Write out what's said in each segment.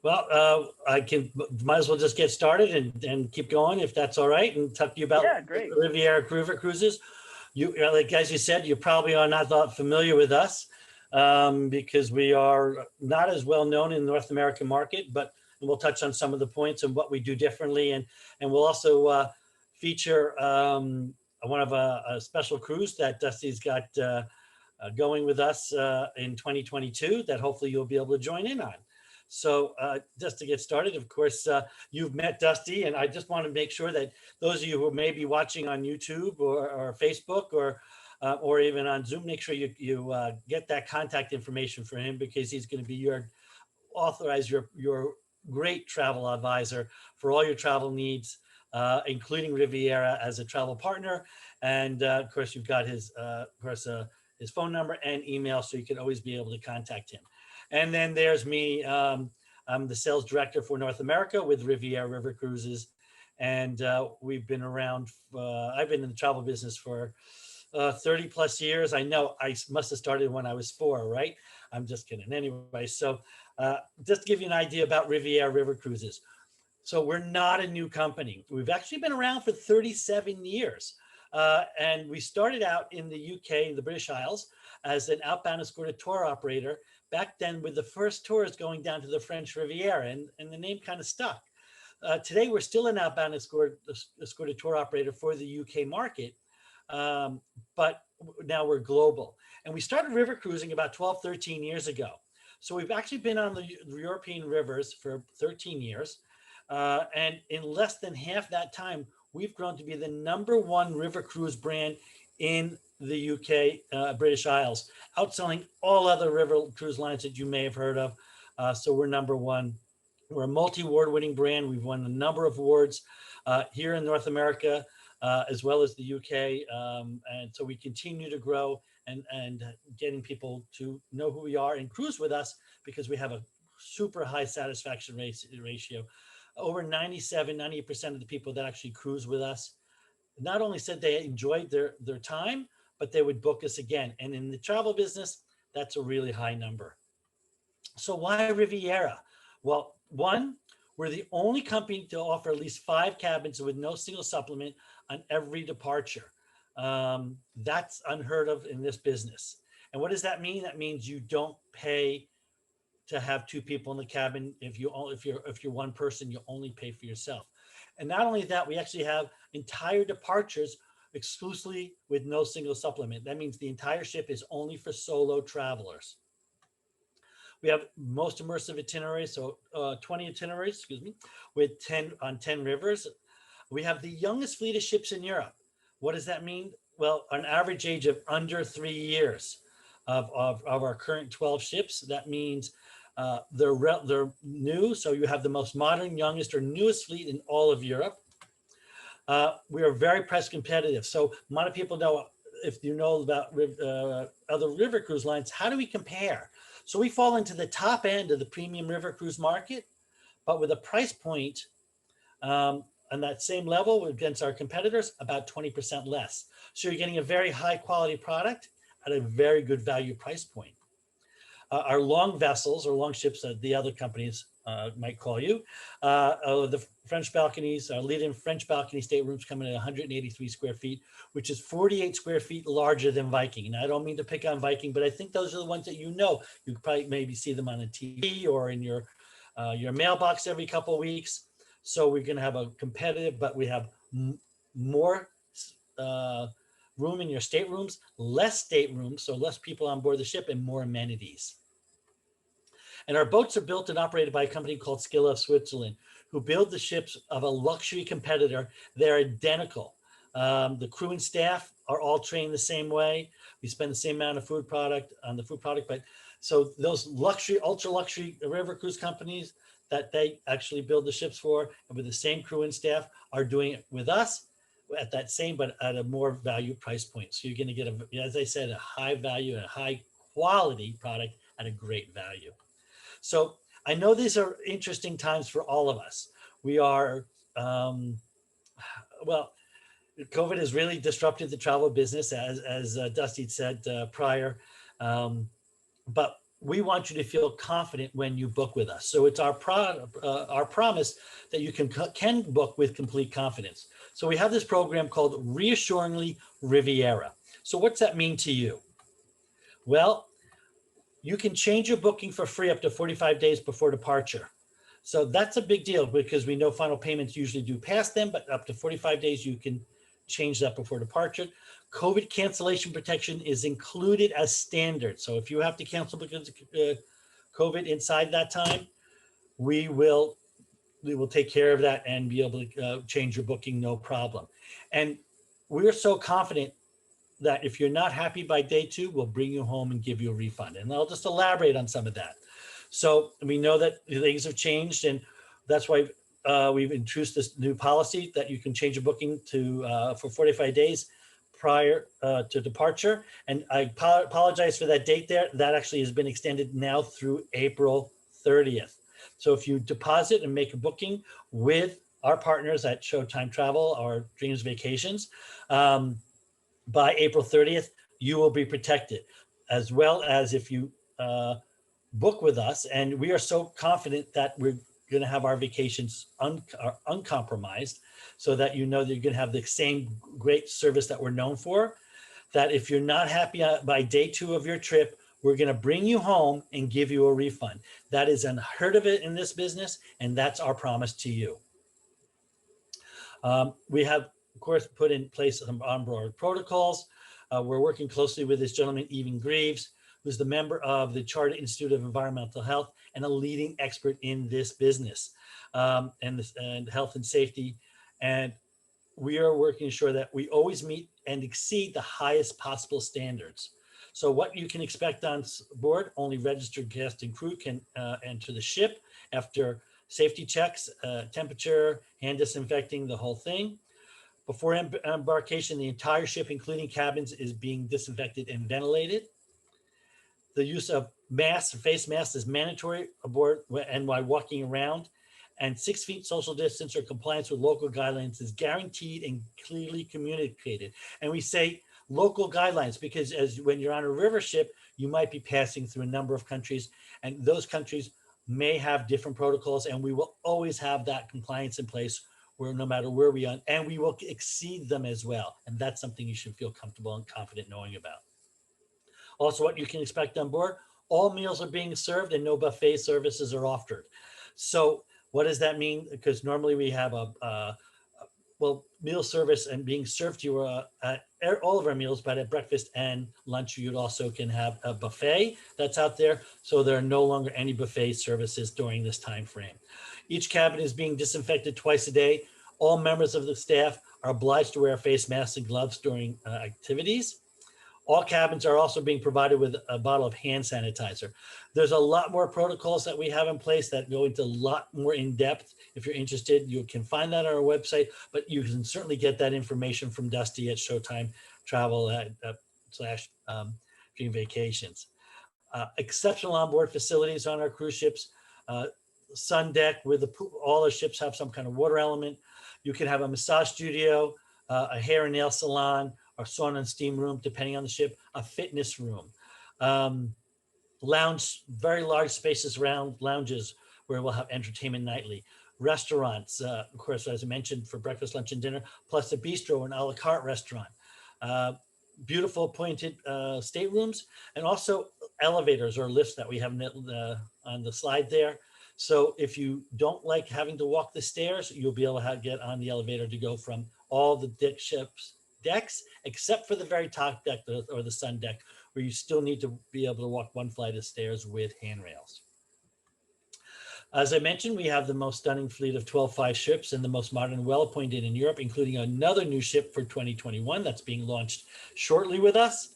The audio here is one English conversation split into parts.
Well, might as well just get started and keep going if that's all right, and talk to you about great. Riviera River Cruises. Like as you said, you probably are not that familiar with us because we are not as well known in the North American market, but we'll touch on some of the points and what we do differently, and we'll also feature one of a special cruise that Dusty's got going with us in 2022 that hopefully you'll be able to join in on. So just to get started, of course, you've met Dusty, and I just want to make sure that those of you who may be watching on YouTube or Facebook or even on Zoom, make sure you get that contact information for him, because he's going to be your great travel advisor for all your travel needs, including Riviera as a travel partner. And of course, you've got his phone number and email, so you can always be able to contact him. And then there's me. I'm the sales director for North America with Riviera River Cruises. And we've been around, I've been in the travel business for 30 plus years. I know I must have started when I was 4, right? I'm just kidding. Anyway, so just to give you an idea about Riviera River Cruises. So we're not a new company. We've actually been around for 37 years. And we started out in the UK, the British Isles, as an outbound escorted tour operator back then, with the first tours going down to the French Riviera, and the name kind of stuck. Today, we're still an outbound escorted tour operator for the UK market, but now we're global. And we started river cruising about 12, 13 years ago. So we've actually been on the European rivers for 13 years. And in less than half that time, we've grown to be the #1 river cruise brand in the UK, British Isles, outselling all other river cruise lines that you may have heard of. So we're #1. We're a multi-award winning brand. We've won a number of awards here in North America, as well as the UK. And so we continue to grow and getting people to know who we are and cruise with us, because we have a super high satisfaction ratio. Over 98% of the people that actually cruise with us not only said they enjoyed their time, but they would book us again. And in the travel business, that's a really high number. So why Riviera? Well, one, we're the only company to offer at least 5 cabins with no single supplement on every departure. That's unheard of in this business. And what does that mean? That means you don't pay to have 2 people in the cabin. If you're one person, you only pay for yourself. And not only that, we actually have entire departures exclusively with no single supplement. That means the entire ship is only for solo travelers. We have most immersive itineraries, so 20 itineraries, with 10 rivers. We have the youngest fleet of ships in Europe. What does that mean? Well, an average age of under 3 years of our current 12 ships. That means they're new, so you have the most modern, youngest, or newest fleet in all of Europe. We are very price competitive. So a lot of people know, if you know about other river cruise lines, how do we compare? So we fall into the top end of the premium river cruise market, but with a price point on that same level against our competitors, about 20% less. So you're getting a very high quality product at a very good value price point. Our long vessels, or long ships, the other companies might call you, the French balconies, our lead-in French balcony staterooms come in at 183 square feet, which is 48 square feet larger than Viking. And I don't mean to pick on Viking, but I think those are the ones that you know. You probably maybe see them on a TV or in your mailbox every couple of weeks. So we're going to have a competitive, but we have more room in your staterooms, less staterooms, so less people on board the ship, and more amenities. And our boats are built and operated by a company called Skill of Switzerland, who build the ships of a luxury competitor. They're identical. The crew and staff are all trained the same way. We spend the same amount of food product on the food product, but so those luxury, ultra luxury river cruise companies that they actually build the ships for, and with the same crew and staff, are doing it with us at that same, but at a more value price point. So you're going to get, as I said, a high value and a high quality product at a great value. So I know these are interesting times for all of us. We are, well, COVID has really disrupted the travel business, as Dusty said prior. But we want you to feel confident when you book with us. So it's our promise that you can book with complete confidence. So we have this program called Reassuringly Riviera. So what's that mean to you? Well, you can change your booking for free up to 45 days before departure. So that's a big deal because we know final payments usually do pass them, but up to 45 days, you can change that before departure. COVID cancellation protection is included as standard. So if you have to cancel because of COVID inside that time, we will take care of that and be able to change your booking, no problem. And we're so confident that if you're not happy by day 2, we'll bring you home and give you a refund. And I'll just elaborate on some of that. So we know that things have changed, and that's why we've introduced this new policy that you can change your booking to for 45 days prior to departure. And I apologize for that date there. That actually has been extended now through April 30th. So if you deposit and make a booking with our partners at Showtime Travel or Dreams Vacations, by April 30th, you will be protected, as well as if you book with us. And we are so confident that we're going to have our vacations uncompromised, so that you know that you're going to have the same great service that we're known for, that if you're not happy by day 2 of your trip, we're going to bring you home and give you a refund. That is unheard of it in this business, and that's our promise to you. We have, of course, put in place some onboard protocols. We're working closely with this gentleman, Evan Greaves, who's the member of the Chartered Institute of Environmental Health and a leading expert in this business and health and safety. And we are working to ensure that we always meet and exceed the highest possible standards. So what you can expect on board, only registered guests and crew can enter the ship after safety checks, temperature, hand disinfecting, the whole thing. Before embarkation, the entire ship, including cabins, is being disinfected and ventilated. The use of masks, face masks, is mandatory aboard and while walking around. And 6 feet social distance or compliance with local guidelines is guaranteed and clearly communicated. And we say local guidelines because when you're on a river ship, you might be passing through a number of countries, and those countries may have different protocols, and we will always have that compliance in place where no matter where we are, and we will exceed them as well. And that's something you should feel comfortable and confident knowing about. Also, what you can expect on board, all meals are being served and no buffet services are offered. So what does that mean? Because normally we have meal service and being served to you at all of our meals, but at breakfast and lunch, you also can have a buffet that's out there. So there are no longer any buffet services during this time frame. Each cabin is being disinfected twice a day. All members of the staff are obliged to wear face masks and gloves during activities. All cabins are also being provided with a bottle of hand sanitizer. There's a lot more protocols that we have in place that go into a lot more in depth. If you're interested, you can find that on our website, but you can certainly get that information from Dusty at Showtime Travel / Dream Vacations. Exceptional onboard facilities on our cruise ships. Sun deck with the pool. All our ships have some kind of water element. You can have a massage studio, a hair and nail salon, or sauna and steam room, depending on the ship, a fitness room, lounge, very large spaces around lounges where we'll have entertainment nightly, restaurants, of course, as I mentioned, for breakfast, lunch, and dinner, plus a bistro, an a la carte restaurant, beautiful pointed staterooms, and also elevators or lifts that we have on the slide there. So if you don't like having to walk the stairs, you'll be able to get on the elevator to go from all the ship's decks, except for the very top deck or the sun deck, where you still need to be able to walk 1 flight of stairs with handrails. As I mentioned, we have the most stunning fleet of 12 ships and the most modern and well-appointed in Europe, including another new ship for 2021 that's being launched shortly with us.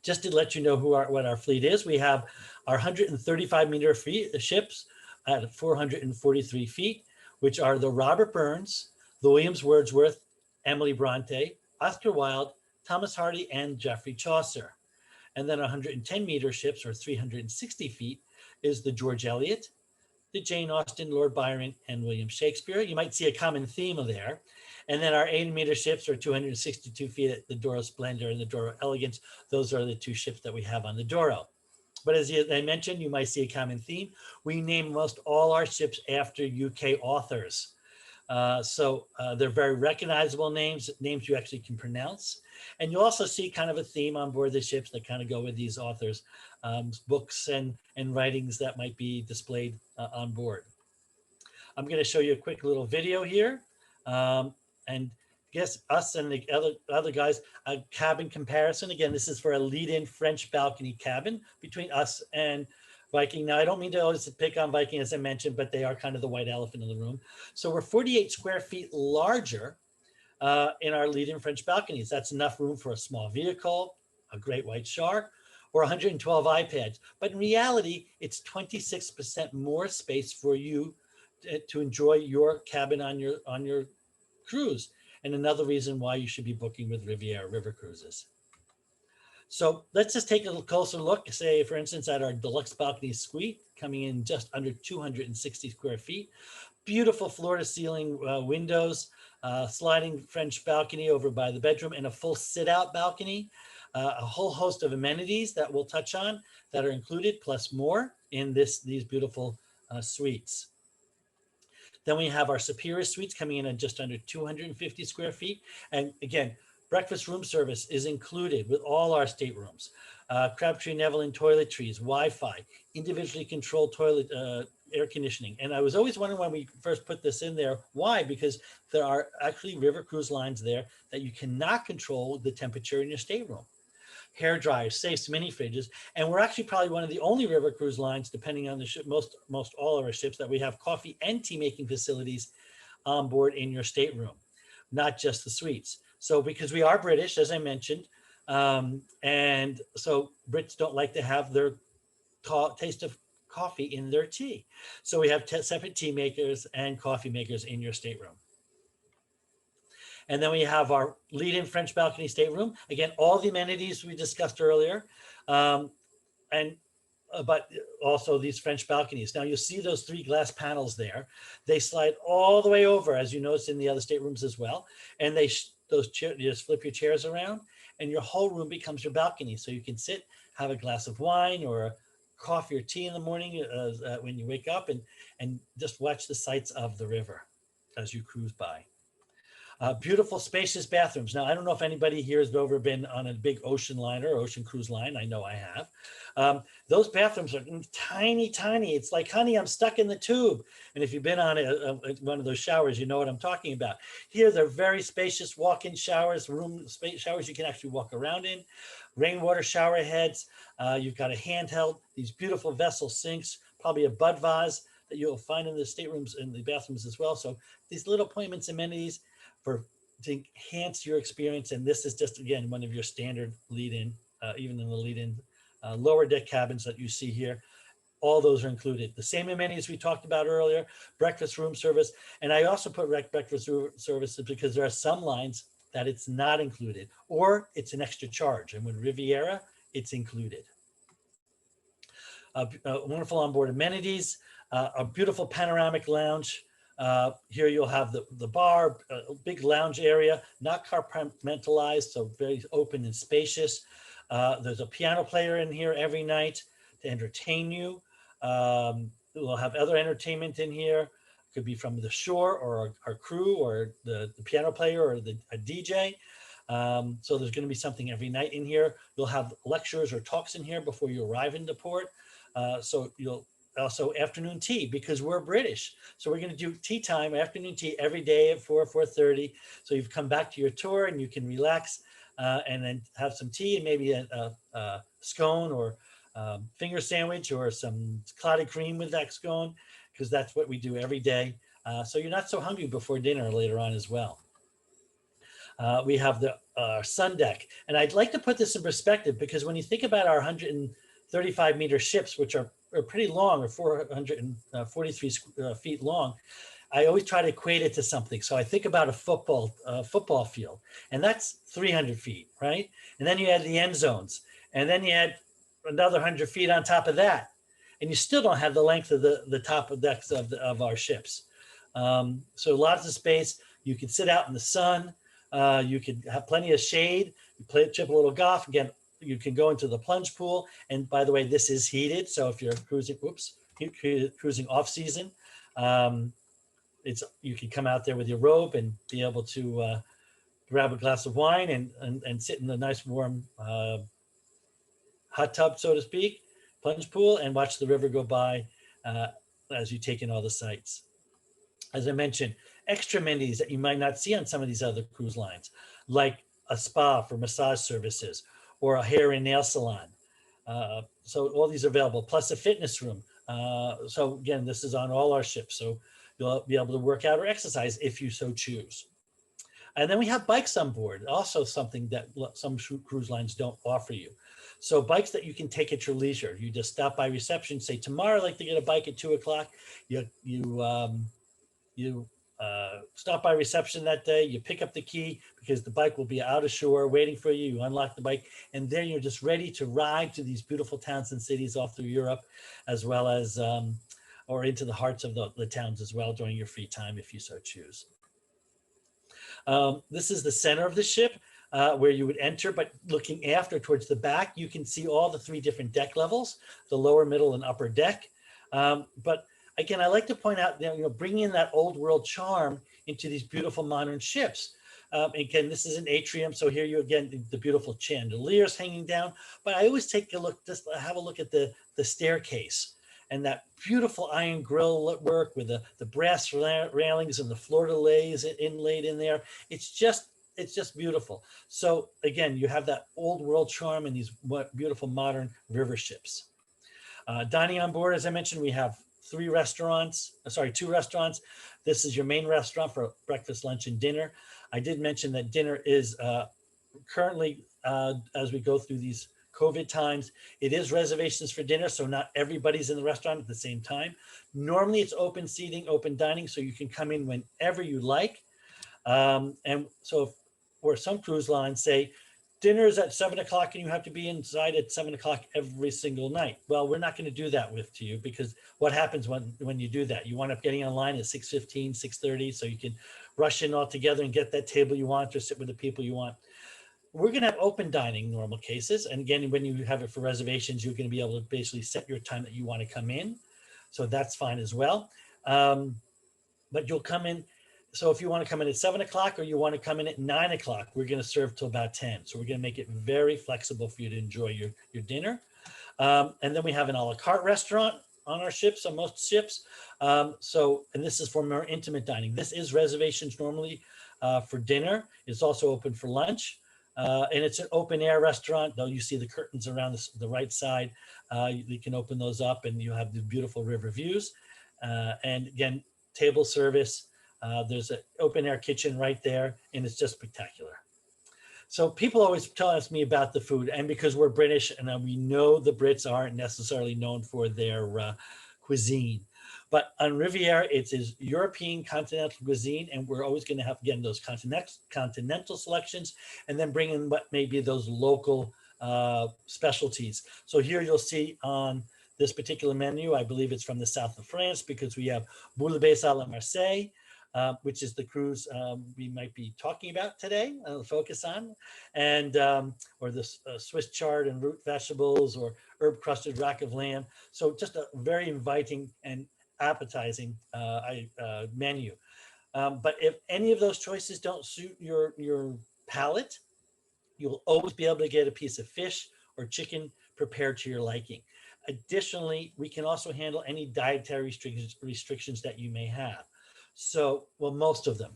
Just to let you know what our fleet is, we have our 135-meter ships at 443 feet, which are the Robert Burns, the Williams Wordsworth, Emily Bronte, Oscar Wilde, Thomas Hardy, and Geoffrey Chaucer. And then 110-meter ships, or 360 feet, is the George Eliot, the Jane Austen, Lord Byron, and William Shakespeare. You might see a common theme there. And then our 80-meter ships are 262 feet at the Douro Splendor and the Douro Elegance. Those are the 2 ships that we have on the Douro. But as I mentioned, you might see a common theme. We name most all our ships after UK authors. They're very recognizable names, names you actually can pronounce. And you also see kind of a theme on board the ships that kind of go with these authors, books and writings that might be displayed on board. I'm going to show you a quick little video here. And yes, us and the other guys, a cabin comparison. Again, this is for a lead-in French balcony cabin between us and Viking. Now, I don't mean to always pick on Viking, as I mentioned, but they are kind of the white elephant in the room. So we're 48 square feet larger in our lead-in French balconies. That's enough room for a small vehicle, a great white shark, or 112 iPads. But in reality, it's 26% more space for you to enjoy your cabin on your cruise. And another reason why you should be booking with Riviera River Cruises. So let's just take a closer look, say, for instance, at our deluxe balcony suite, coming in just under 260 square feet. Beautiful floor-to-ceiling windows, sliding French balcony over by the bedroom, and a full sit-out balcony. A whole host of amenities that we'll touch on that are included, plus more in these beautiful suites. Then we have our superior suites coming in at just under 250 square feet. And again, breakfast room service is included with all our staterooms. Crabtree and Evelyn toiletries, Wi-Fi, individually controlled toilet air conditioning. And I was always wondering when we first put this in there, why? Because there are actually river cruise lines there that you cannot control the temperature in your stateroom. Hair dryers, safes, mini fridges, and we're actually probably one of the only river cruise lines, depending on the ship, most all of our ships, that we have coffee and tea making facilities on board in your stateroom, not just the suites. So because we are British, as I mentioned, and so Brits don't like to have their taste of coffee in their tea. So we have separate tea makers and coffee makers in your stateroom. And then we have our lead-in French balcony stateroom. Again, all the amenities we discussed earlier, but also these French balconies. Now you'll see those 3 glass panels there. They slide all the way over, as you notice in the other staterooms as well. And you just flip your chairs around, and your whole room becomes your balcony. So you can sit, have a glass of wine or a coffee or tea in the morning when you wake up, and just watch the sights of the river as you cruise by. Beautiful, spacious bathrooms. Now, I don't know if anybody here has ever been on a big ocean liner or ocean cruise line. I know I have. Those bathrooms are tiny, tiny. It's like, honey, I'm stuck in the tube. And if you've been on one of those showers, you know what I'm talking about. Here, they're very spacious walk-in showers, showers you can actually walk around in, rainwater shower heads. You've got a handheld, these beautiful vessel sinks, probably a bud vase that you'll find in the staterooms and the bathrooms as well. So these little appointments, amenities, to enhance your experience. And this is just, again, one of your standard lead-in, even in the lead-in lower deck cabins that you see here. All those are included. The same amenities we talked about earlier, breakfast room service. And I also put breakfast room services because there are some lines that it's not included, or it's an extra charge. And with Riviera, it's included. Wonderful onboard amenities, a beautiful panoramic lounge. Here you'll have the bar, a big lounge area, not compartmentalized, so very open and spacious. There's a piano player in here every night to entertain you. We'll have other entertainment in here. Could be from the shore or our crew or the piano player or a DJ. So there's going to be something every night in here. You'll have lectures or talks in here before you arrive into port. So you'll also afternoon tea, because we're British. So we're going to do tea time, afternoon tea every day at 4:30. So you've come back to your tour and you can relax and then have some tea and maybe a scone or finger sandwich or some clotted cream with that scone, because that's what we do every day. So you're not so hungry before dinner later on as well. We have the sun deck. And I'd like to put this in perspective, because when you think about our 135 meter ships, which are pretty long, or 443 feet long, I always try to equate it to something. So I think about a football field, and that's 300 feet, right? And then you add the end zones, and then you add another 100 feet on top of that, and you still don't have the length of the top of decks of our ships. So lots of space. You can sit out in the sun. You could have plenty of shade. You chip a little golf. Again, you can go into the plunge pool. And by the way, this is heated. So if you're cruising, cruising off season, you can come out there with your robe and be able to grab a glass of wine and sit in the nice warm hot tub, so to speak, plunge pool, and watch the river go by as you take in all the sights. As I mentioned, extra amenities that you might not see on some of these other cruise lines, like a spa for massage services or a hair and nail salon. So all these are available, plus a fitness room. So again, this is on all our ships. So you'll be able to work out or exercise if you so choose. And then we have bikes on board, also something that some cruise lines don't offer you. So bikes that you can take at your leisure. You just stop by reception, say, tomorrow I'd like to get a bike at 2 o'clock. You stop by reception that day, you pick up the key because the bike will be out of shore waiting for you. You unlock the bike, and then you're just ready to ride to these beautiful towns and cities all through Europe, as well as, or into the hearts of the towns as well during your free time, if you so choose. This is the center of the ship where you would enter, but looking after towards the back, you can see all the 3 different deck levels, the lower, middle, and upper deck. But again, I like to point out, bringing in that old world charm into these beautiful modern ships. Again, this is an atrium. So here you again, the beautiful chandeliers hanging down, but I always take a look, just have a look at the staircase and that beautiful iron grill work with the brass railings and the fleur-de-lis inlaid in there. It's just beautiful. So again, you have that old world charm in these beautiful modern river ships. Dining on board, as I mentioned, we have 2 restaurants. This is your main restaurant for breakfast, lunch, and dinner. I did mention that dinner is currently, as we go through these COVID times, it is reservations for dinner, so not everybody's in the restaurant at the same time. Normally it's open seating, open dining, so you can come in whenever you like. And so where some cruise lines say, dinner is at 7 o'clock and you have to be inside at 7 o'clock every single night. Well, we're not going to do that to you, because what happens when you do that? You wind up getting online at 6:15, 6:30, so you can rush in all together and get that table you want or sit with the people you want. We're going to have open dining in normal cases. And again, when you have it for reservations, you're going to be able to basically set your time that you want to come in. So that's fine as well. But you'll come in. So if you want to come in at 7 o'clock or you want to come in at 9 o'clock, we're going to serve till about 10. So we're going to make it very flexible for you to enjoy your dinner. And then we have an a la carte restaurant on our ships, on most ships. And this is for more intimate dining. This is reservations normally for dinner. It's also open for lunch. And it's an open air restaurant, though you see the curtains around the right side. You can open those up and you have the beautiful river views. And again, table service. There's an open air kitchen right there, and it's just spectacular. So people always tell me about the food, and because we're British and we know the Brits aren't necessarily known for their cuisine. But on Riviera, it is European continental cuisine, and we're always going to have, again, those continental selections, and then bring in what may be those local specialties. So here you'll see on this particular menu, I believe it's from the south of France, because we have bouillabaisse à la Marseille, which is the cruise we might be talking about today, focus on, and or the Swiss chard and root vegetables, or herb crusted rack of lamb. So just a very inviting and appetizing menu. But if any of those choices don't suit your palate, you'll always be able to get a piece of fish or chicken prepared to your liking. Additionally, we can also handle any dietary restrictions that you may have. So, well, most of them.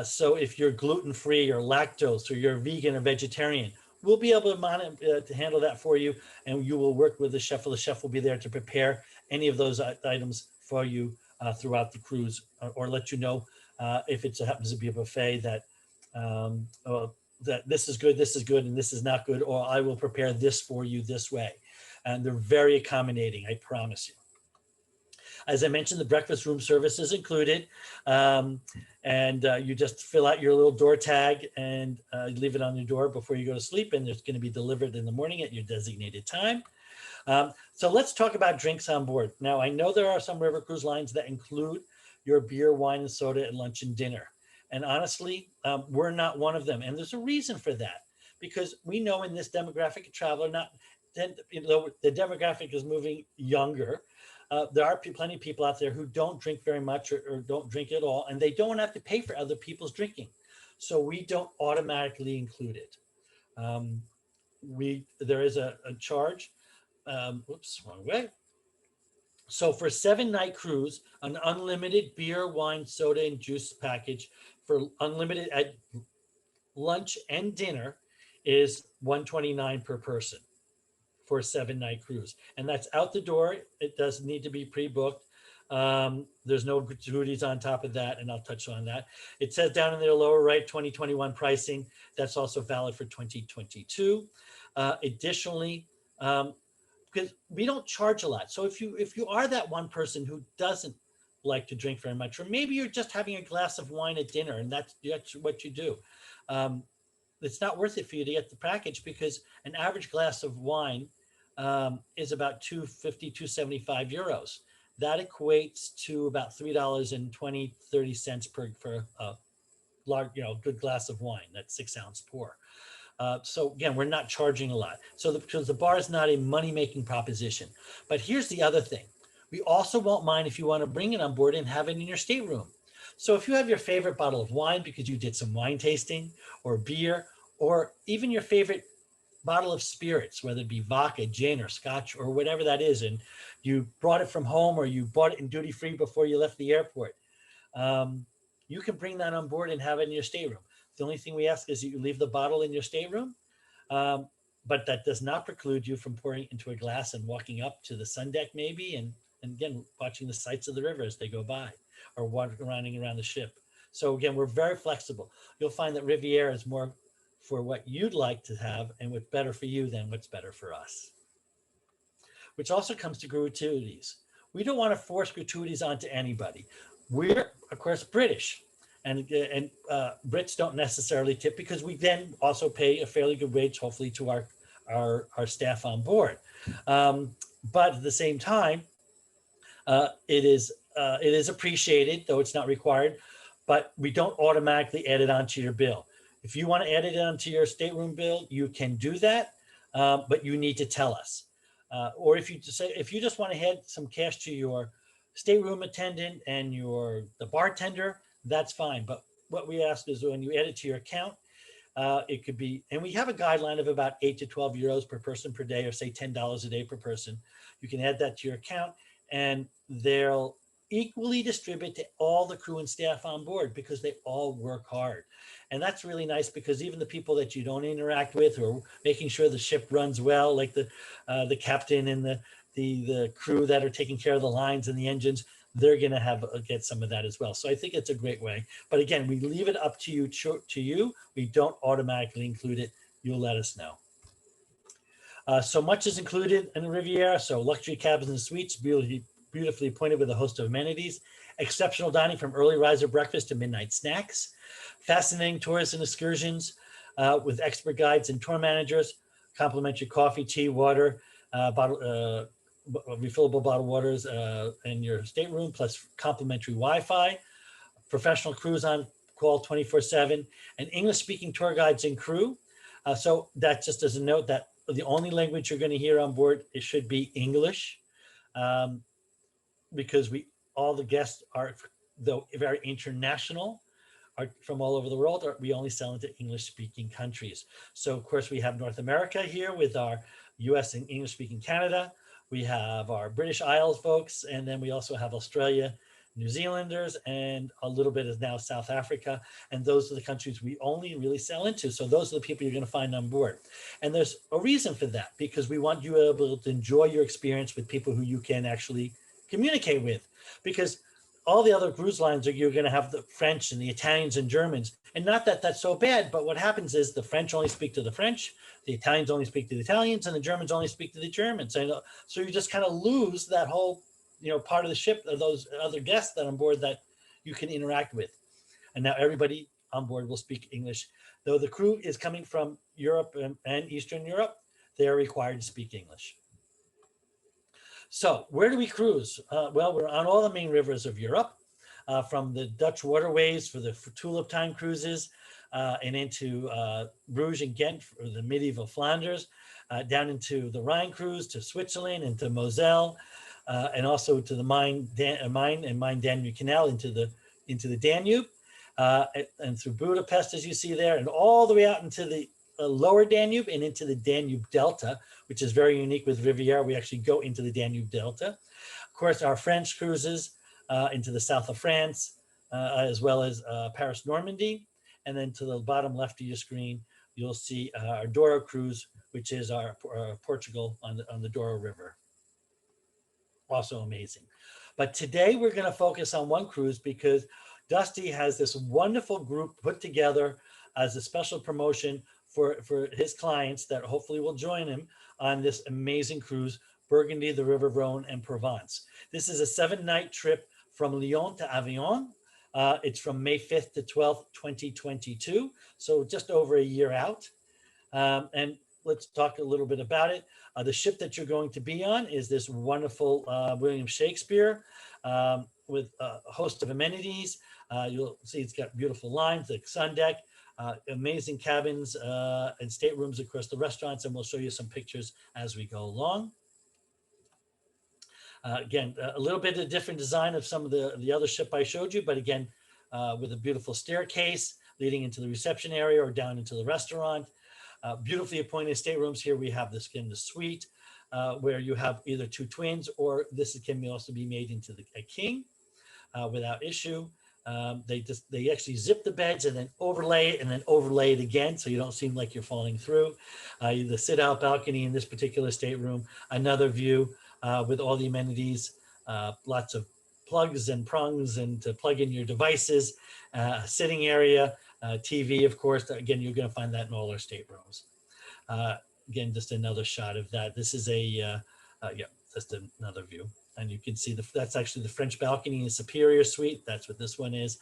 So if you're gluten-free or lactose, or you're vegan or vegetarian, we'll be able to handle that for you, and you will work with the chef, or the chef will be there to prepare any of those items for you throughout the cruise, or let you know if it happens to be a buffet that that this is good, and this is not good, or I will prepare this for you this way. And they're very accommodating, I promise you. As I mentioned, the breakfast room service is included, and you just fill out your little door tag and leave it on your door before you go to sleep, and it's going to be delivered in the morning at your designated time. So let's talk about drinks on board. Now, I know there are some river cruise lines that include your beer, wine, and soda at lunch and dinner. And honestly, we're not one of them. And there's a reason for that, because we know in this demographic of traveler, not then, the demographic is moving younger. There are plenty of people out there who don't drink very much or don't drink at all, and they don't have to pay for other people's drinking. So we don't automatically include it. There is a charge. Whoops, wrong way. So for a 7-night cruise, an unlimited beer, wine, soda, and juice package for unlimited at lunch and dinner is $129 per person for a 7-night cruise. And that's out the door. It does need to be pre-booked. There's no gratuities on top of that, and I'll touch on that. It says down in the lower right, 2021 pricing. That's also valid for 2022. Additionally, because we don't charge a lot. So if you are that one person who doesn't like to drink very much, or maybe you're just having a glass of wine at dinner and that's what you do, it's not worth it for you to get the package, because an average glass of wine is about 250, 275 euros. That equates to about $3.20-30 per large, good glass of wine. That's 6-ounce pour. So again, we're not charging a lot. So because the bar is not a money-making proposition. But here's the other thing. We also won't mind if you want to bring it on board and have it in your stateroom. So if you have your favorite bottle of wine because you did some wine tasting, or beer, or even your favorite bottle of spirits, whether it be vodka, gin, or scotch, or whatever that is, and you brought it from home or you bought it in duty-free before you left the airport, you can bring that on board and have it in your stateroom. The only thing we ask is that you leave the bottle in your stateroom, but that does not preclude you from pouring it into a glass and walking up to the sun deck maybe, and again, watching the sights of the river as they go by, or running around the ship. So again, we're very flexible. You'll find that Riviera is more for what you'd like to have and what's better for you than what's better for us. Which also comes to gratuities. We don't want to force gratuities onto anybody. We're, of course, British. And Brits don't necessarily tip, because we then also pay a fairly good wage, hopefully, to our staff on board. But at the same time, it is appreciated, though it's not required, but we don't automatically add it onto your bill. If you want to add it onto your stateroom bill, you can do that, but you need to tell us. Or if you just want to add some cash to your stateroom attendant and the bartender, that's fine. But what we ask is when you add it to your account, it could be, and we have a guideline of about 8 to 12 euros per person per day, or say $10 a day per person. You can add that to your account, and they'll equally distribute to all the crew and staff on board, because they all work hard. And that's really nice, because even the people that you don't interact with, or making sure the ship runs well, like the captain and the crew that are taking care of the lines and the engines, they're going to get some of that as well. So I think it's a great way. But again, we leave it up to you. We don't automatically include it. You'll let us know. So much is included in the Riviera. So luxury cabins and suites, beautifully appointed with a host of amenities, exceptional dining from early riser breakfast to midnight snacks, fascinating tours and excursions with expert guides and tour managers, complimentary coffee, tea, water, refillable bottled waters in your stateroom, plus complimentary Wi-Fi, professional crews on call 24/7, and English-speaking tour guides and crew. So that just as a note, that the only language you're going to hear on board, it should be English, because all the guests are, though very international, are from all over the world. We only sell into English-speaking countries. So of course we have North America here with our US and English-speaking Canada. We have our British Isles folks, and then we also have Australia, New Zealanders, and a little bit is now South Africa. And those are the countries we only really sell into. So those are the people you're going to find on board. And there's a reason for that, because we want you to be able to enjoy your experience with people who you can actually communicate with. Because all the other cruise lines you're going to have the French and the Italians and Germans. And not that that's so bad, but what happens is the French only speak to the French, the Italians only speak to the Italians, and the Germans only speak to the Germans. And so you just kind of lose that whole, part of the ship, of those other guests that are on board that you can interact with. And now everybody on board will speak English. Though the crew is coming from Europe and Eastern Europe, they are required to speak English. So where do we cruise? Well, we're on all the main rivers of Europe. from the Dutch waterways for the tulip time cruises and into Bruges and Ghent for the medieval Flanders, down into the Rhine cruise to Switzerland and to Moselle, and also to the Main-Danube Canal into the Danube, and through Budapest, as you see there, and all the way out into the lower Danube and into the Danube Delta, which is very unique with Riviera. We actually go into the Danube Delta. Of course, our French cruises into the south of France, as well as Paris, Normandy. And then to the bottom left of your screen, you'll see our Douro cruise, which is our Portugal on the Douro River. Also amazing. But today we're going to focus on one cruise because Dusty has this wonderful group put together as a special promotion for his clients that hopefully will join him on this amazing cruise, Burgundy, the River Rhône and Provence. This is a 7-night trip from Lyon to Avignon. It's from May 5th to 12th, 2022. So just over a year out. And let's talk a little bit about it. The ship that you're going to be on is this wonderful William Shakespeare with a host of amenities. You'll see it's got beautiful lines like sun deck, amazing cabins and staterooms across the restaurants, and we'll show you some pictures as we go along. Again, a little bit of different design of some of the other ship I showed you, but again, with a beautiful staircase leading into the reception area or down into the restaurant. Beautifully appointed staterooms. Here we have the suite where you have either 2 twins, or this can also be made into a king without issue. They actually zip the beds and then overlay it and then overlay it again, so you don't seem like you're falling through. The sit-out balcony in this particular stateroom, another view with all the amenities, lots of plugs and prongs and to plug in your devices, sitting area, TV, of course. Again, you're going to find that in all our staterooms. Again, just another shot of that. This is just another view. And you can see that's actually the French balcony in the superior suite. That's what this one is,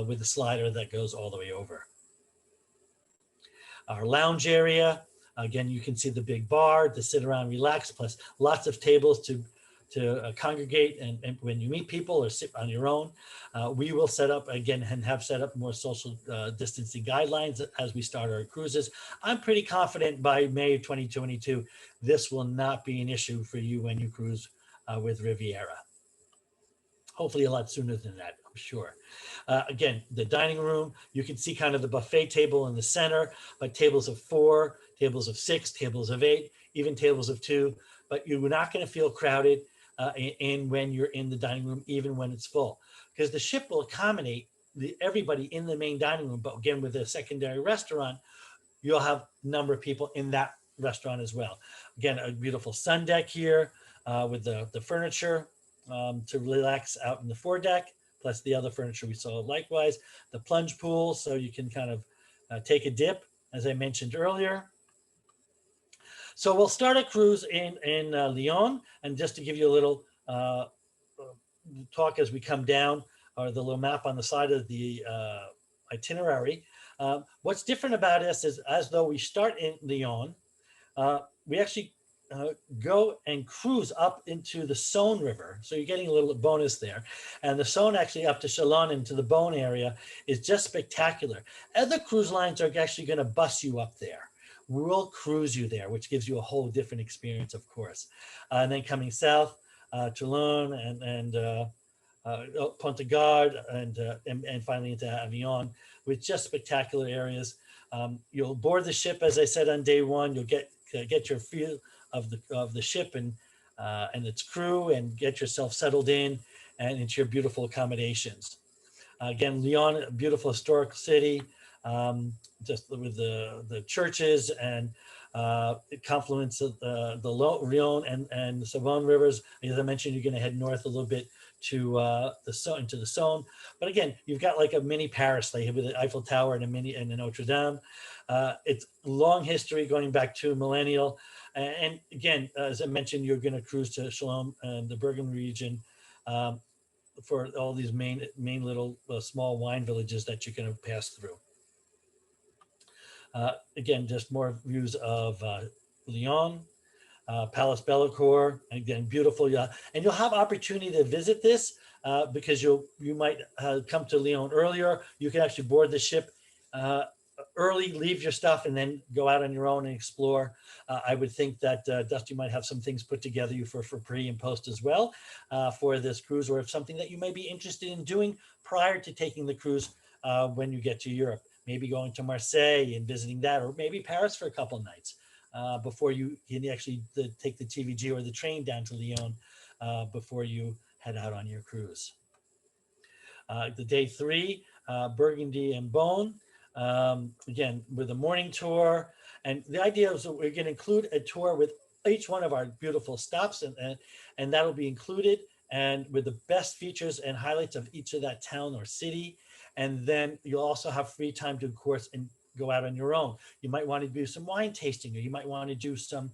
with the slider that goes all the way over. Our lounge area, again, you can see the big bar to sit around, relax, plus lots of tables to congregate and when you meet people or sit on your own. We will set up, again, and have set up more social distancing guidelines as we start our cruises. I'm pretty confident by May of 2022, this will not be an issue for you when you cruise with Riviera. Hopefully a lot sooner than that, I'm sure. Again, the dining room, you can see kind of the buffet table in the center, but tables of 4, tables of 6, tables of 8, even tables of 2, but you're not going to feel crowded when you're in the dining room, even when it's full, because the ship will accommodate everybody in the main dining room. But again, with a secondary restaurant, you'll have a number of people in that restaurant as well. Again, a beautiful sun deck here with the furniture to relax out in the foredeck, plus the other furniture we saw likewise. The plunge pool, so you can kind of take a dip, as I mentioned earlier. So we'll start a cruise in Lyon, and just to give you a little talk as we come down, or the little map on the side of the itinerary. What's different about us is, as though we start in Lyon, we actually go and cruise up into the Saone River. So you're getting a little bonus there. And the Saone actually up to Chalon into the Beaune area is just spectacular. Other cruise lines are actually going to bus you up there. We'll cruise you there, which gives you a whole different experience, of course. And then coming south, Toulon and Pont du Gard, and finally into Avignon, with just spectacular areas. You'll board the ship, as I said, on day 1. You'll get your feel of the ship and its crew, and get yourself settled in and into your beautiful accommodations. Again, Lyon, a beautiful historic city, just with the churches and it confluence of the Rhône and the Saone rivers. As I mentioned, you're going to head north a little bit to the Saone. But again, you've got like a mini Paris, like with the Eiffel Tower and the Notre Dame. It's long history going back to millennial. And again, as I mentioned, you're going to cruise to Chalon and the Burgundy region for all these main little small wine villages that you're going to pass through. Again, just more views of Lyon. Palace Bellecour, again, beautiful. And you'll have opportunity to visit this because you might come to Lyon earlier. You can actually board the ship early, leave your stuff, and then go out on your own and explore. I would think that Dusty might have some things put together for pre and post as well for this cruise, or if something that you may be interested in doing prior to taking the cruise when you get to Europe. Maybe going to Marseille and visiting that, or maybe Paris for a couple of nights before you can actually take the TVG or the train down to Lyon before you head out on your cruise. The day 3, Burgundy and Beaune. Again, with a morning tour. And the idea is that we're going to include a tour with each one of our beautiful stops, and that'll be included, and with the best features and highlights of each of that town or city. And then you'll also have free time to, of course, and go out on your own. You might want to do some wine tasting, or you might want to do some,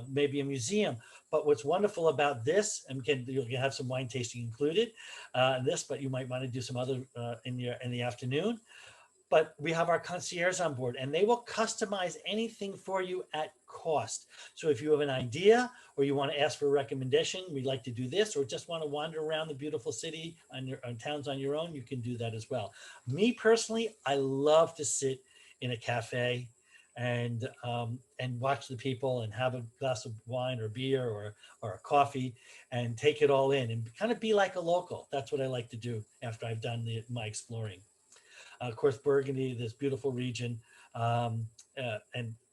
maybe a museum. But what's wonderful about this, and again, you'll have some wine tasting included in this, but you might want to do some other in the afternoon. But we have our concierge on board, and they will customize anything for you at cost. So if you have an idea, or you want to ask for a recommendation, we'd like to do this, or just want to wander around the beautiful city on towns on your own, you can do that as well. Me personally, I love to sit in a cafe and watch the people and have a glass of wine or beer or a coffee and take it all in and kind of be like a local. That's what I like to do after I've done my exploring. Of course, Burgundy, this beautiful region, and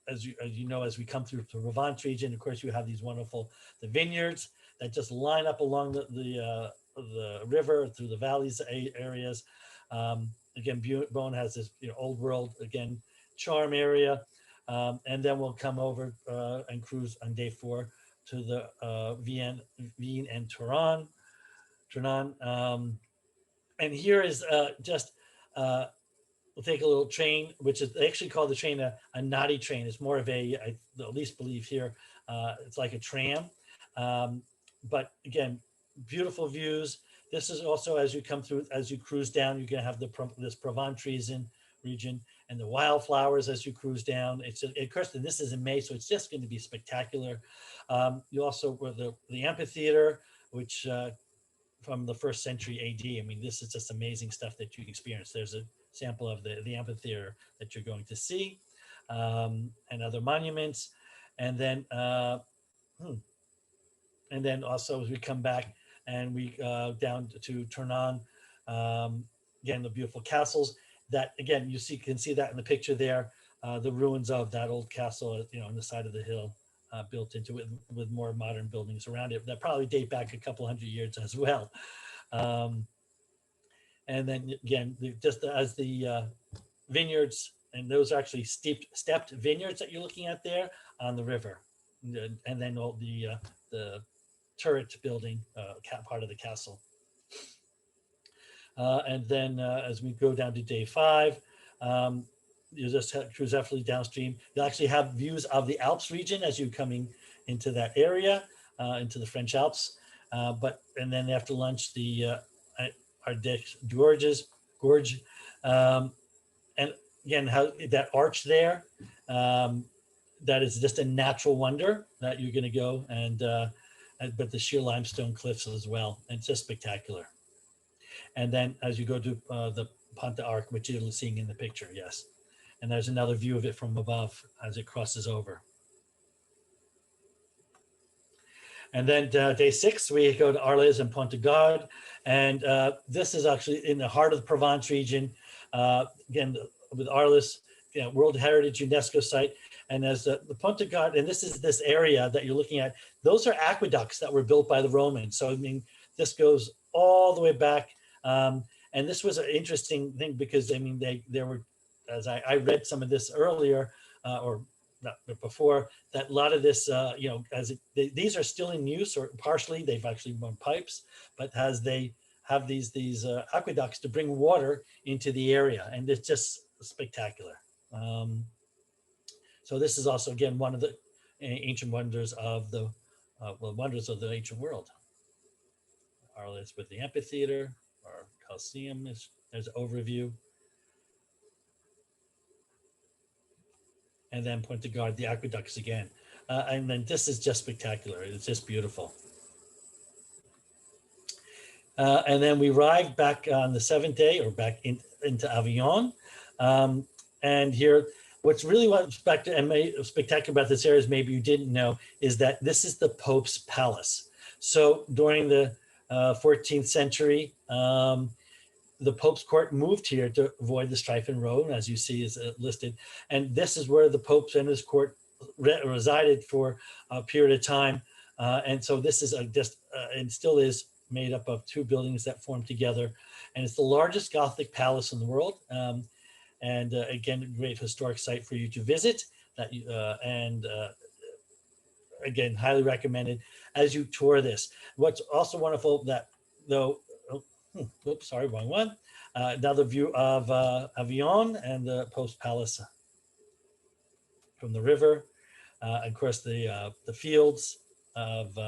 as you know, as we come through the Provence region, of course, you have these wonderful vineyards that just line up along the river through the valleys areas. Again, Beaune has this old world again charm area, and then we'll come over and cruise on day 4 to the Vienne and Tournon. And here is just. We'll take a little train, which is they actually call the train a naughty train. It's more of I at least believe here, it's like a tram. But again, beautiful views. This is also as you come through, as you cruise down, you're going to have this Provence region and the wildflowers as you cruise down. It's of course, and this is in May, so it's just going to be spectacular. You also the amphitheater, which from the 1st century AD. I mean, this is just amazing stuff that you experience. There's a sample of the amphitheater that you're going to see, and other monuments. And then also as we come back and we down to Tournon, again, the beautiful castles that, again, can see that in the picture there, the ruins of that old castle, on the side of the hill. Built into it with more modern buildings around it that probably date back a couple hundred years as well. And then again, just as the vineyards, and those are actually stepped vineyards that you're looking at there on the river, and then all the turret building part of the castle. And then as we go down to day 5, you just cruise effortlessly downstream. You'll actually have views of the Alps region as you're coming into that area, into the French Alps. And then after lunch, the Ardèche Gorge. And again, how that arch there, that is just a natural wonder that you're going to go but the sheer limestone cliffs as well. And it's just spectacular. And then as you go to the Ponte Arc, which you're seeing in the picture, yes. And there's another view of it from above as it crosses over. And then day 6, we go to Arles and Pont du Gard. And this is actually in the heart of the Provence region. Again, with Arles, World Heritage UNESCO site. And as the Pont du Gard, and this is this area that you're looking at, those are aqueducts that were built by the Romans. So, I mean, this goes all the way back. And this was an interesting thing because, I mean, there were, as I read some of this earlier, or not before, that a lot of this, these are still in use, or partially, they've actually run pipes, but as they have these aqueducts to bring water into the area, and it's just spectacular. So this is also, again, one of the ancient wonders of the wonders of the ancient world. Arles with the amphitheater, or Colosseum, there's an overview. And then Pont du Gard, the aqueducts again. And then this is just spectacular. It's just beautiful. And then we arrived back on the 7th day, or back into Avignon. And here, what's really spectacular about this area is, maybe you didn't know, is that this is the Pope's palace. So during the 14th century, the Pope's court moved here to avoid the strife in Rome, as you see is listed. And this is where the Pope and his court resided for a period of time. And so this is and still is, made up of 2 buildings that form together. And it's the largest Gothic palace in the world. Again, a great historic site for you to visit. Again, highly recommended as you tour this. What's also wonderful, that though, oops, sorry, wrong one. Another view of Avignon and the Pope's Palace from the river. Of course, the fields of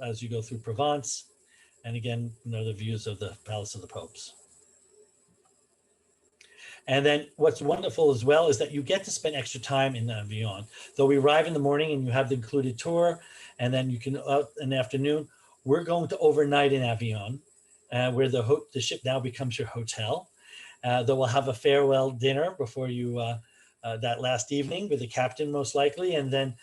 as you go through Provence. And again, the views of the Palace of the Popes. And then what's wonderful as well is that you get to spend extra time in Avignon. Though we arrive in the morning and you have the included tour, and then you can out in the afternoon, we're going to overnight in Avignon, where the ship now becomes your hotel. Though we'll have a farewell dinner before you, that last evening with the captain most likely, and then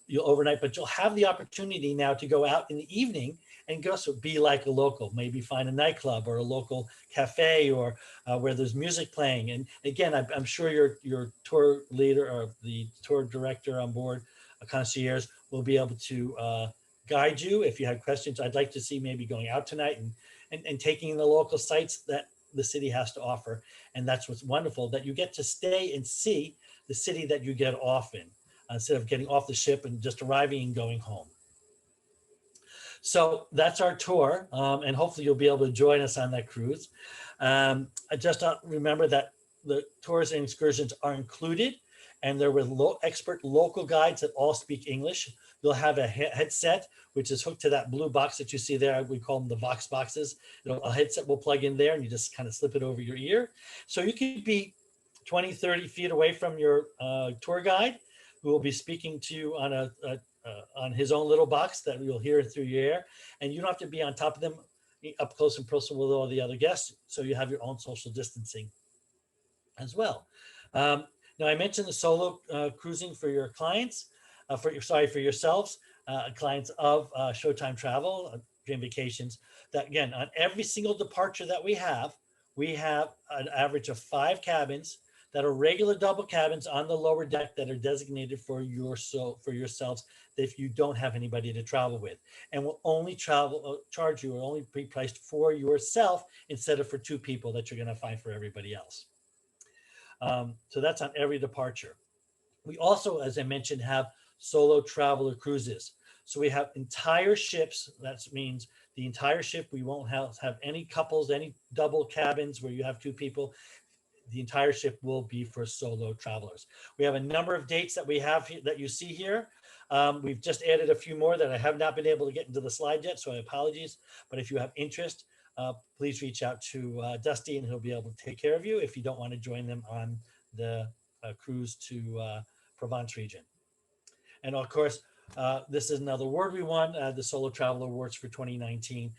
you'll overnight, but you'll have the opportunity now to go out in the evening and go, so be like a local, maybe find a nightclub or a local cafe, or where there's music playing. And again, I'm sure your tour leader or the tour director on board, a concierge, will be able to guide you if you have questions. I'd like to see maybe going out tonight and taking the local sites that the city has to offer. And that's what's wonderful, that you get to stay and see the city that you get off in, instead of getting off the ship and just arriving and going home. So that's our tour, and hopefully you'll be able to join us on that cruise. Just remember that the tours and excursions are included, and they're with expert local guides that all speak English. You'll have a headset, which is hooked to that blue box that you see there. We call them the Vox boxes. A headset will plug in there, and you just kind of slip it over your ear. So you could be 20, 30 feet away from your tour guide, who will be speaking to you on his own little box that you'll hear through your ear. And you don't have to be on top of them, up close and personal with all the other guests. So you have your own social distancing as well. Now, I mentioned the solo cruising for your clients, for yourselves, clients of Showtime Travel, Dream Vacations, that again, on every single departure that we have an average of 5 cabins that are regular double cabins on the lower deck that are designated for yourselves if you don't have anybody to travel with, and will only charge you, or only be priced for yourself instead of for 2 people that you're going to find for everybody else. So that's on every departure. We also, as I mentioned, have solo traveler cruises. So we have entire ships. That means the entire ship. We won't have any couples, any double cabins where you have 2 people. The entire ship will be for solo travelers. We have a number of dates that we have that you see here. We've just added a few more that I have not been able to get into the slide yet, so I apologize. But if you have interest, please reach out to Dusty, and he'll be able to take care of you if you don't want to join them on the cruise to Provence region. And of course, this is another award we won, the Solo Traveler Awards for 2019.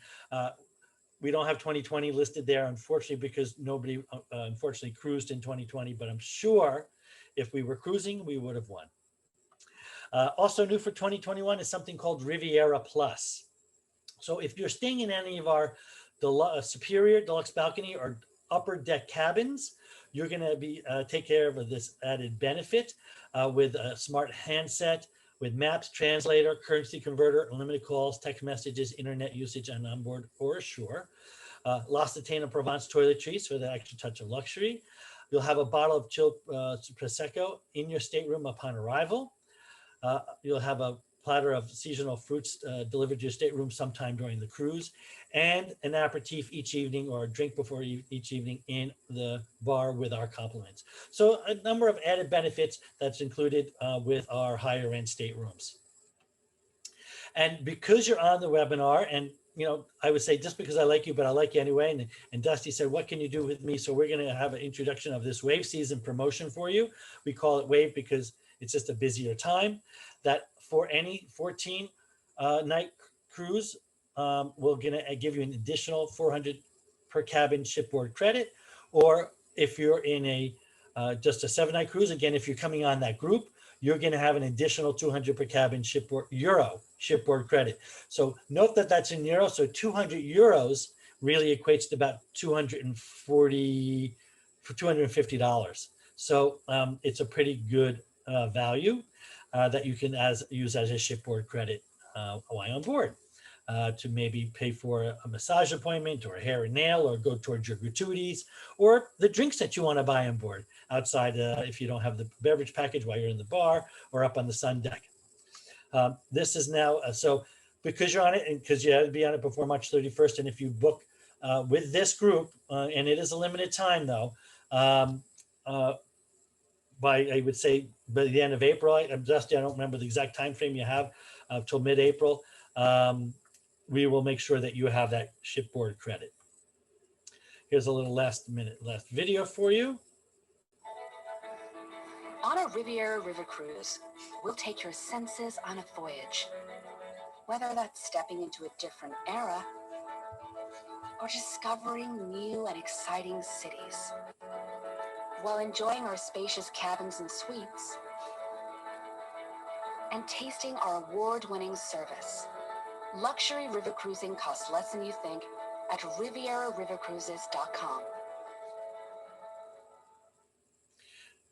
We don't have 2020 listed there, unfortunately, because nobody, unfortunately, cruised in 2020. But I'm sure if we were cruising, we would have won. Also new for 2021 is something called Riviera Plus. So if you're staying in any of our superior deluxe balcony or upper deck cabins, you're going to be take care of this added benefit with a smart handset, with maps, translator, currency converter, unlimited calls, text messages, internet usage, and onboard or ashore. L'Occitane and Provence toiletries for the extra touch of luxury. You'll have a bottle of chilled Prosecco in your stateroom upon arrival. You'll have a platter of seasonal fruits delivered to your stateroom sometime during the cruise, and an aperitif each evening, or a drink before each evening in the bar with our compliments. So a number of added benefits that's included with our higher end staterooms. And because you're on the webinar, and I would say just because I like you, but I like you anyway. And Dusty said, what can you do with me? So we're going to have an introduction of this wave season promotion for you. We call it wave because It's just a busier time. That for any 14 night cruise, we're going to give you an additional 400 per cabin shipboard credit. Or if you're in a just a 7-night cruise, again, if you're coming on that group, you're going to have an additional 200 per cabin euro shipboard credit. So note that that's in euros. So 200 euros really equates to about $250. So it's a pretty good value that you can use as a shipboard credit while on board. To maybe pay for a massage appointment or a hair and nail, or go towards your gratuities or the drinks that you want to buy on board outside if you don't have the beverage package while you're in the bar or up on the sun deck. This is now, so because you're on it and because you have to be on it before March 31st, and if you book with this group, and it is a limited time though, I would say by the end of April, Dusty, I don't remember the exact time frame you have till mid-April. We will make sure that you have that shipboard credit. Here's a little last video for you. On a Riviera River Cruise, we'll take your senses on a voyage. Whether that's stepping into a different era or discovering new and exciting cities, while enjoying our spacious cabins and suites and tasting our award-winning service. Luxury river cruising costs less than you think at RivieraRiverCruises.com.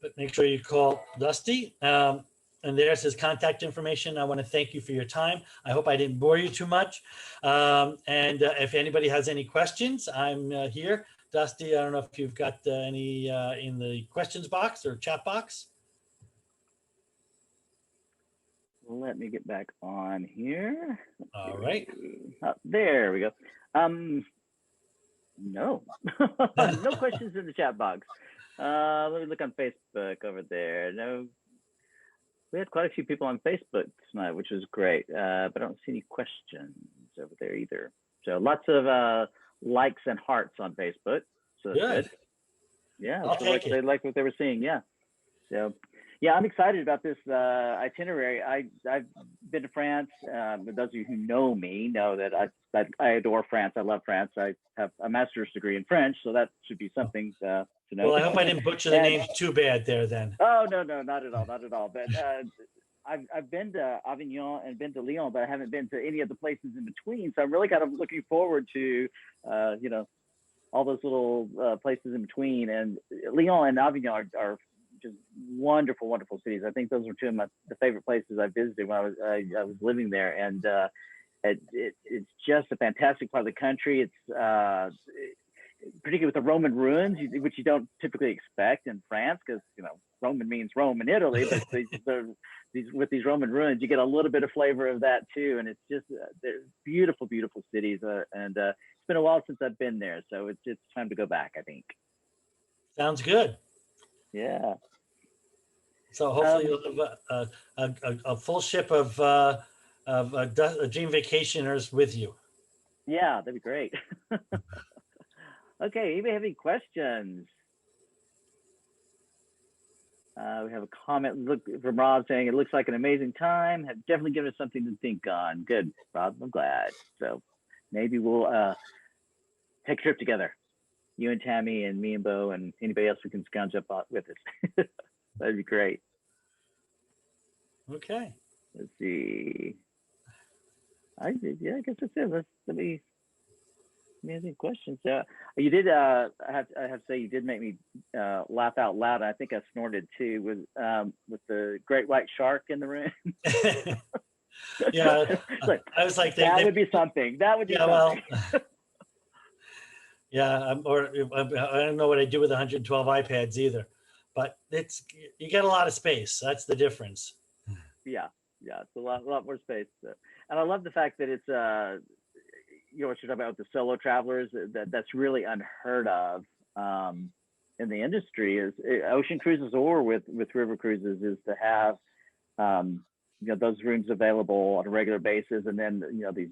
But make sure you call Dusty. And there's his contact information. I want to thank you for your time. I hope I didn't bore you too much. And if anybody has any questions, I'm here. Dusty, I don't know if you've got any in the questions box or chat box. Let me get back on here. All right. Oh, there we go. No, no questions in the chat box. Let me look on Facebook over there. No, we had quite a few people on Facebook tonight, which was great. But I don't see any questions over there either. So lots of likes and hearts on Facebook. So good. Yeah, they like what they were seeing. Yeah. So. Yeah, I'm excited about this itinerary. I've been to France. But those of you who know me know that I adore France. I love France. I have a master's degree in French, so that should be something to know. Well, I hope I didn't butcher the names too bad there then. Oh, no, not at all, not at all. But I've been to Avignon and been to Lyon, but I haven't been to any of the places in between. So I'm really kind of looking forward to, all those little places in between. And Lyon and Avignon are just wonderful, wonderful cities. I think those were two of the favorite places I visited when I was living there, and it's just a fantastic part of the country. It's particularly with the Roman ruins, which you don't typically expect in France, because Roman means Rome in Italy, but with these Roman ruins, you get a little bit of flavor of that too. And it's just they're beautiful, beautiful cities, and it's been a while since I've been there, so it's time to go back, I think. Sounds good. Yeah. So hopefully you'll have a full ship of dream vacationers with you. Yeah, that'd be great. Okay, anybody have any questions? We have a comment from Rob saying it looks like an amazing time. Have definitely given us something to think on. Good, Rob, I'm glad. So maybe we'll take a trip together. You and Tammy and me and Bo and anybody else who can scrounge up with us. That'd be great. Okay. Let's see. I guess that's it. Let me amazing questions. You did. I have to say, you did make me laugh out loud. I think I snorted too with the great white shark in the room. Yeah, I was like, that would be something. That would be something. Well, yeah, or I don't know what I do with 112 iPads either, but you get a lot of space. That's the difference. Yeah, it's a lot more space. And I love the fact that it's what you're talking about with the solo travelers. That's really unheard of in the industry. Is ocean cruises or with river cruises is to have those rooms available on a regular basis, and then these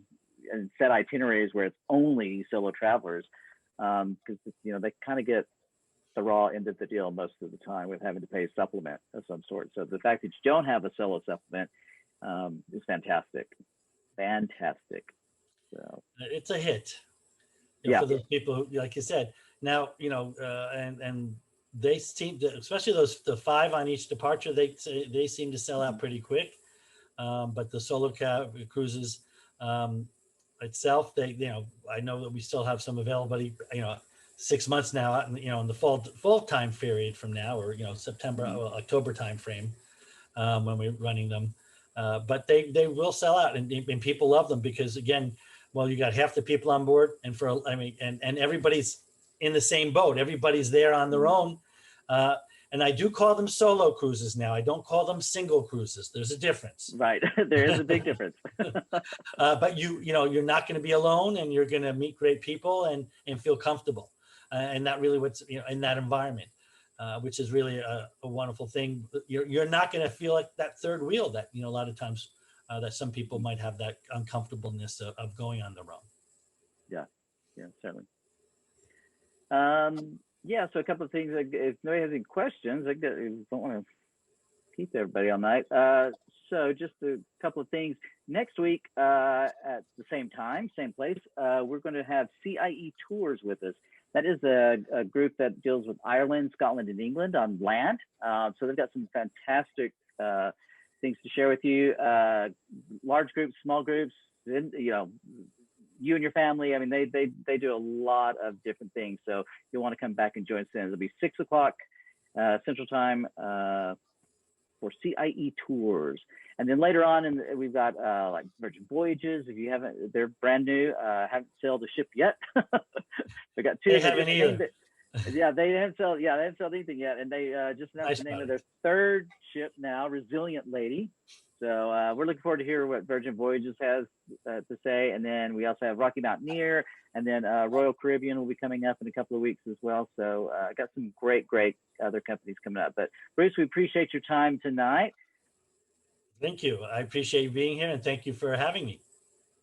set itineraries where it's only solo travelers. Because they kind of get the raw end of the deal most of the time with having to pay a supplement of some sort. So the fact that you don't have a solo supplement is fantastic. Fantastic. So it's a hit. Yeah. For those people who, like you said, now, and they seem to, especially the 5 on each departure, they seem to sell out pretty quick. But the solo cruises itself, I know that we still have some available, but 6 months now, in the fall time period from now, or September, October time frame, when we're running them. But they will sell out, and people love them because, again, well, you got half the people on board, and and everybody's in the same boat. Everybody's there on their own. And I do call them solo cruises now. I don't call them single cruises. There's a difference. Right. There is a big difference. But you're not going to be alone, and you're going to meet great people and feel comfortable. And that really what's, in that environment, which is really a wonderful thing. You're not going to feel like that third wheel that, a lot of times that some people might have that uncomfortableness of going on their own. Yeah, certainly. Yeah, so a couple of things. If nobody has any questions, I don't want to keep everybody all night. So just a couple of things. Next week, at the same time, same place, we're going to have Cie Tours with us. That is a group that deals with Ireland, Scotland, and England on land. So they've got some fantastic things to share with you. Large groups, small groups, you and your family. I mean, they do a lot of different things. So you'll want to come back and join us then. It'll be 6 o'clock Central Time for Cie Tours. And then later on, we've got like Virgin Voyages. If you haven't, they're brand new. Haven't sailed a ship yet. They got 2. They haven't either. Yeah, they haven't sailed anything yet. And they just announced the name of their 3rd ship now, Resilient Lady. So we're looking forward to hear what Virgin Voyages has to say. And then we also have Rocky Mountaineer, and then Royal Caribbean will be coming up in a couple of weeks as well. So I got some great other companies coming up. But Bruce, we appreciate your time tonight. Thank you. I appreciate you being here, and thank you for having me.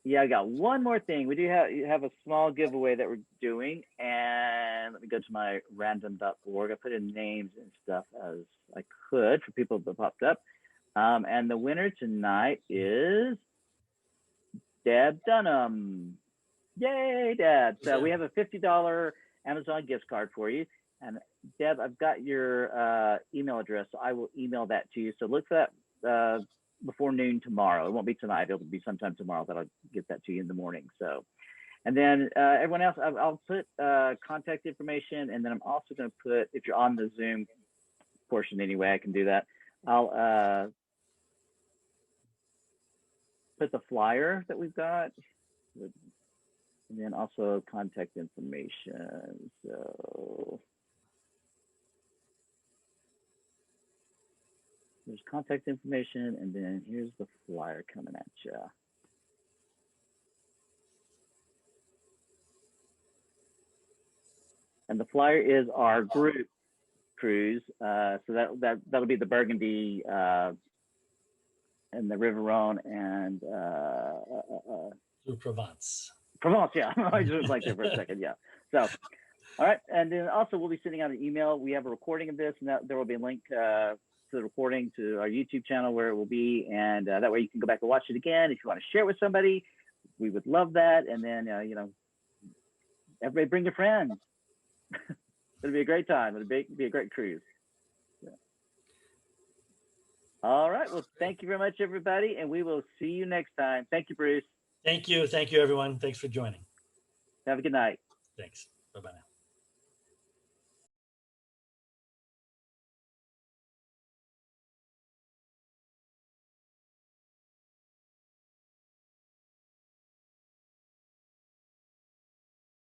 Yeah, I got one more thing. We do have a small giveaway that we're doing, and let me go to my random.org. I put in names and stuff as I could for people that popped up. And the winner tonight is Deb Dunham. Yay, Deb. So we have a $50 Amazon gift card for you. And Deb, I've got your email address, so I will email that to you. So look for that before noon tomorrow. It won't be tonight. It'll be sometime tomorrow that I'll get that to you in the morning. So, and then everyone else, I'll put contact information, and then I'm also going to put, if you're on the Zoom portion anyway, I can do that. I'll put the flyer that we've got, and then also contact information. So there's contact information, and then here's the flyer coming at you. And the flyer is our group cruise. So that'll be the Burgundy and the River Rhône and Provence. Provence, yeah. I just was like there for a second, yeah. So, all right, and then also we'll be sending out an email. We have a recording of this, and there will be a link to the recording to our YouTube channel where it will be, and that way you can go back and watch it again. If you want to share it with somebody, we would love that. And then everybody bring your friends. It'll be a great time. It'll be a great cruise. Yeah. All right. Well, thank you very much, everybody, and we will see you next time. Thank you, Bruce. Thank you. Thank you, everyone. Thanks for joining. Have a good night. Thanks. Bye-bye now.